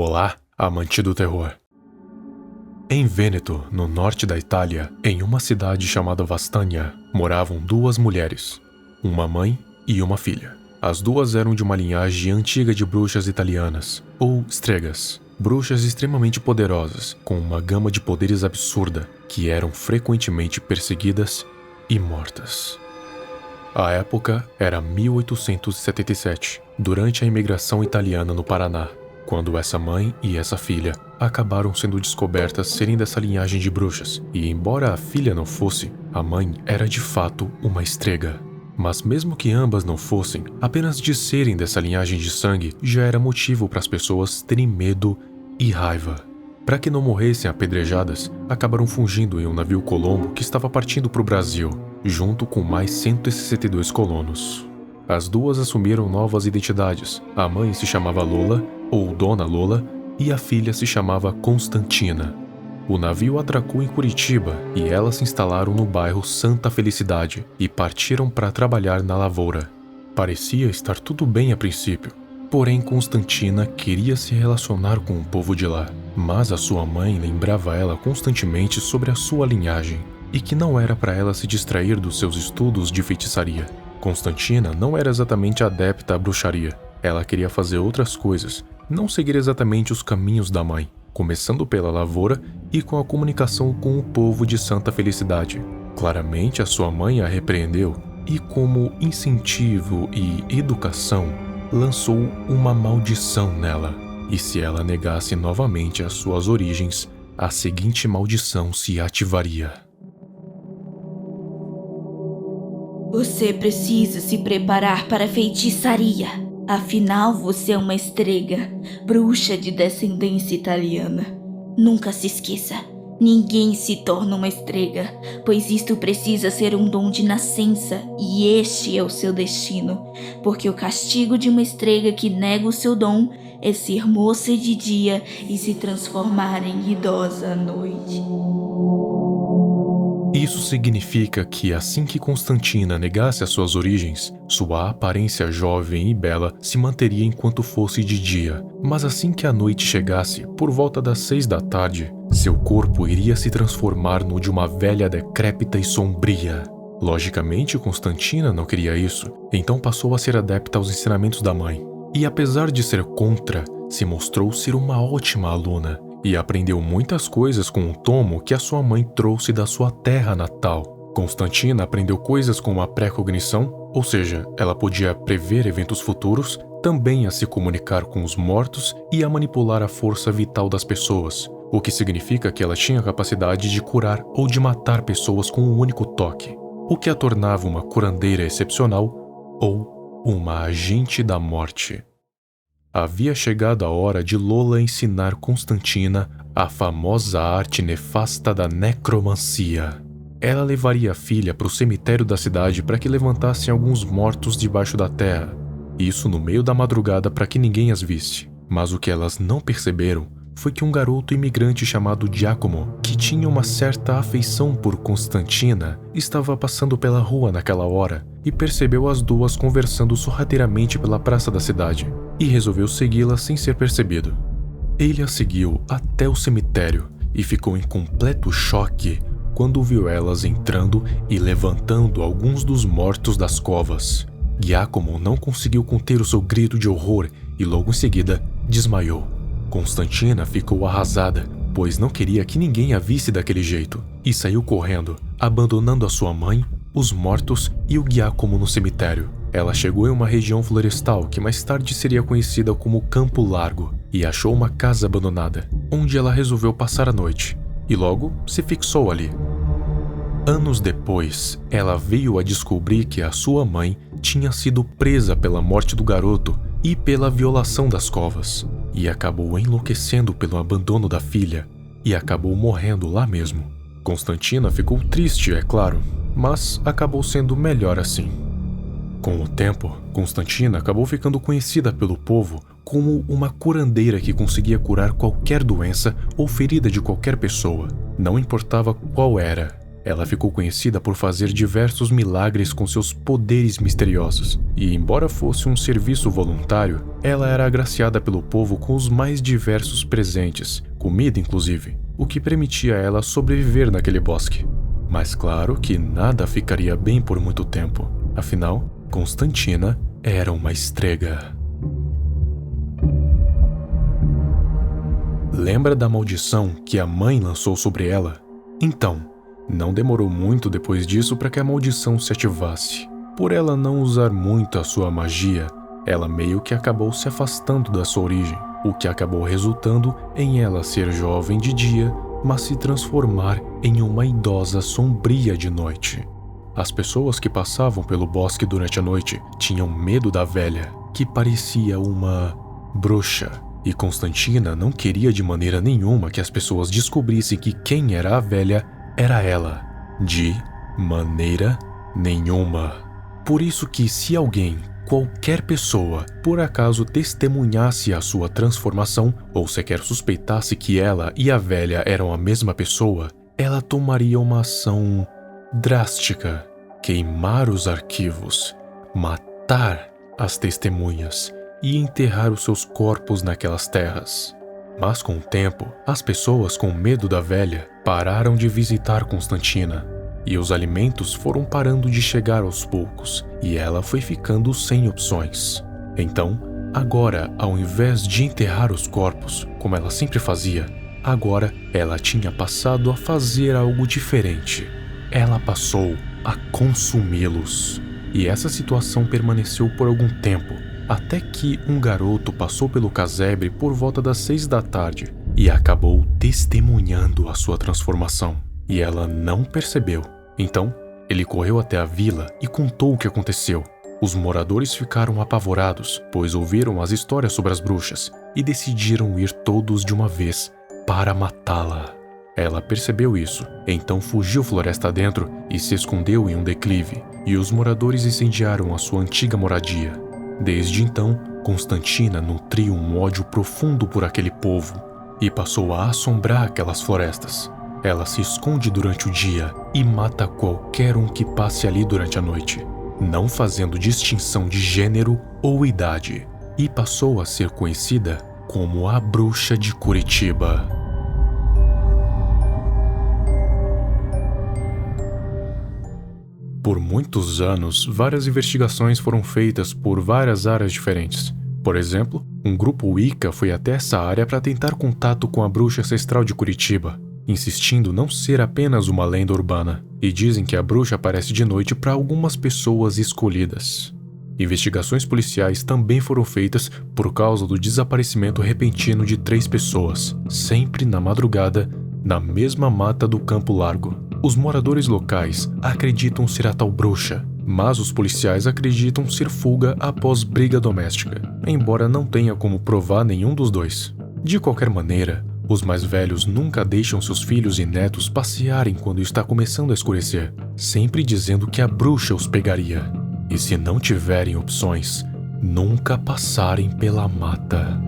Olá, amante do terror. Em Vêneto, no norte da Itália, em uma cidade chamada Vastânia, moravam duas mulheres, uma mãe e uma filha. As duas eram de uma linhagem antiga de bruxas italianas, ou stregas, bruxas extremamente poderosas, com uma gama de poderes absurda, que eram frequentemente perseguidas e mortas. A época era 1877, durante a imigração italiana no Paraná, quando essa mãe e essa filha acabaram sendo descobertas serem dessa linhagem de bruxas, e embora a filha não fosse, a mãe era de fato uma strega. Mas mesmo que ambas não fossem, apenas de serem dessa linhagem de sangue já era motivo para as pessoas terem medo e raiva. Para que não morressem apedrejadas, acabaram fugindo em um navio Colombo que estava partindo para o Brasil, junto com mais 162 colonos. As duas assumiram novas identidades. A mãe se chamava Lola, ou Dona Lola, e a filha se chamava Constantina. O navio atracou em Curitiba e elas se instalaram no bairro Santa Felicidade e partiram para trabalhar na lavoura. Parecia estar tudo bem a princípio, porém Constantina queria se relacionar com o povo de lá, mas a sua mãe lembrava ela constantemente sobre a sua linhagem e que não era para ela se distrair dos seus estudos de feitiçaria. Constantina não era exatamente adepta à bruxaria. Ela queria fazer outras coisas, não seguir exatamente os caminhos da mãe, começando pela lavoura e com a comunicação com o povo de Santa Felicidade. Claramente a sua mãe a repreendeu e, como incentivo e educação, lançou uma maldição nela. E se ela negasse novamente as suas origens, a seguinte maldição se ativaria. Você precisa se preparar para a feitiçaria. Afinal, você é uma strega, bruxa de descendência italiana. Nunca se esqueça, ninguém se torna uma strega, pois isto precisa ser um dom de nascença, e este é o seu destino, porque o castigo de uma strega que nega o seu dom é ser moça de dia e se transformar em idosa à noite. Isso significa que assim que Constantina negasse as suas origens, sua aparência jovem e bela se manteria enquanto fosse de dia, mas assim que a noite chegasse, por volta das 6 da tarde, seu corpo iria se transformar no de uma velha decrépita e sombria. Logicamente, Constantina não queria isso, então passou a ser adepta aos ensinamentos da mãe. E apesar de ser contra, se mostrou ser uma ótima aluna, e aprendeu muitas coisas com um tomo que a sua mãe trouxe da sua terra natal. Constantina aprendeu coisas como a pré-cognição, ou seja, ela podia prever eventos futuros, também a se comunicar com os mortos e a manipular a força vital das pessoas, o que significa que ela tinha a capacidade de curar ou de matar pessoas com um único toque, o que a tornava uma curandeira excepcional ou uma agente da morte. Havia chegado a hora de Lola ensinar Constantina a famosa arte nefasta da necromancia. Ela levaria a filha para o cemitério da cidade para que levantassem alguns mortos debaixo da terra, isso no meio da madrugada para que ninguém as visse. Mas o que elas não perceberam foi que um garoto imigrante chamado Giacomo, que tinha uma certa afeição por Constantina, estava passando pela rua naquela hora e percebeu as duas conversando sorrateiramente pela praça da cidade e resolveu segui-la sem ser percebido. Ele a seguiu até o cemitério e ficou em completo choque quando viu elas entrando e levantando alguns dos mortos das covas. Giacomo não conseguiu conter o seu grito de horror e logo em seguida desmaiou. Constantina ficou arrasada, pois não queria que ninguém a visse daquele jeito, e saiu correndo, abandonando a sua mãe, os mortos e o Giacomo no cemitério. Ela chegou em uma região florestal que mais tarde seria conhecida como Campo Largo, e achou uma casa abandonada, onde ela resolveu passar a noite, e logo se fixou ali. Anos depois, ela veio a descobrir que a sua mãe tinha sido presa pela morte do garoto e pela violação das covas, e acabou enlouquecendo pelo abandono da filha, e acabou morrendo lá mesmo. Constantina ficou triste, é claro, mas acabou sendo melhor assim. Com o tempo, Constantina acabou ficando conhecida pelo povo como uma curandeira que conseguia curar qualquer doença ou ferida de qualquer pessoa, não importava qual era. Ela ficou conhecida por fazer diversos milagres com seus poderes misteriosos, e embora fosse um serviço voluntário, ela era agraciada pelo povo com os mais diversos presentes, comida inclusive, o que permitia a ela sobreviver naquele bosque. Mas claro que nada ficaria bem por muito tempo, afinal, Constantina era uma estrega. Lembra da maldição que a mãe lançou sobre ela? Então, não demorou muito depois disso para que a maldição se ativasse. Por ela não usar muito a sua magia, ela meio que acabou se afastando da sua origem, o que acabou resultando em ela ser jovem de dia, mas se transformar em uma idosa sombria de noite. As pessoas que passavam pelo bosque durante a noite tinham medo da velha, que parecia uma bruxa. E Constantina não queria de maneira nenhuma que as pessoas descobrissem que quem era a velha era ela. De maneira nenhuma. Por isso que se alguém, qualquer pessoa, por acaso testemunhasse a sua transformação ou sequer suspeitasse que ela e a velha eram a mesma pessoa, ela tomaria uma ação drástica: queimar os arquivos, matar as testemunhas e enterrar os seus corpos naquelas terras. Mas com o tempo, as pessoas com medo da velha pararam de visitar Constantina, e os alimentos foram parando de chegar aos poucos, e ela foi ficando sem opções. Então, agora, ao invés de enterrar os corpos, como ela sempre fazia, agora ela tinha passado a fazer algo diferente. Ela passou a consumi-los. E essa situação permaneceu por algum tempo, até que um garoto passou pelo casebre por volta das 6 da tarde e acabou testemunhando a sua transformação. E ela não percebeu. Então, ele correu até a vila e contou o que aconteceu. Os moradores ficaram apavorados, pois ouviram as histórias sobre as bruxas e decidiram ir todos de uma vez para matá-la. Ela percebeu isso, então fugiu floresta dentro e se escondeu em um declive, e os moradores incendiaram a sua antiga moradia. Desde então, Constantina nutriu um ódio profundo por aquele povo e passou a assombrar aquelas florestas. Ela se esconde durante o dia e mata qualquer um que passe ali durante a noite, não fazendo distinção de gênero ou idade, e passou a ser conhecida como a Bruxa de Curitiba. Por muitos anos, várias investigações foram feitas por várias áreas diferentes. Por exemplo, um grupo Wicca foi até essa área para tentar contato com a bruxa ancestral de Curitiba, insistindo não ser apenas uma lenda urbana, e dizem que a bruxa aparece de noite para algumas pessoas escolhidas. Investigações policiais também foram feitas por causa do desaparecimento repentino de 3 pessoas, sempre na madrugada, na mesma mata do Campo Largo. Os moradores locais acreditam ser a tal bruxa, mas os policiais acreditam ser fuga após briga doméstica, embora não tenha como provar nenhum dos dois. De qualquer maneira, os mais velhos nunca deixam seus filhos e netos passearem quando está começando a escurecer, sempre dizendo que a bruxa os pegaria. E se não tiverem opções, nunca passarem pela mata.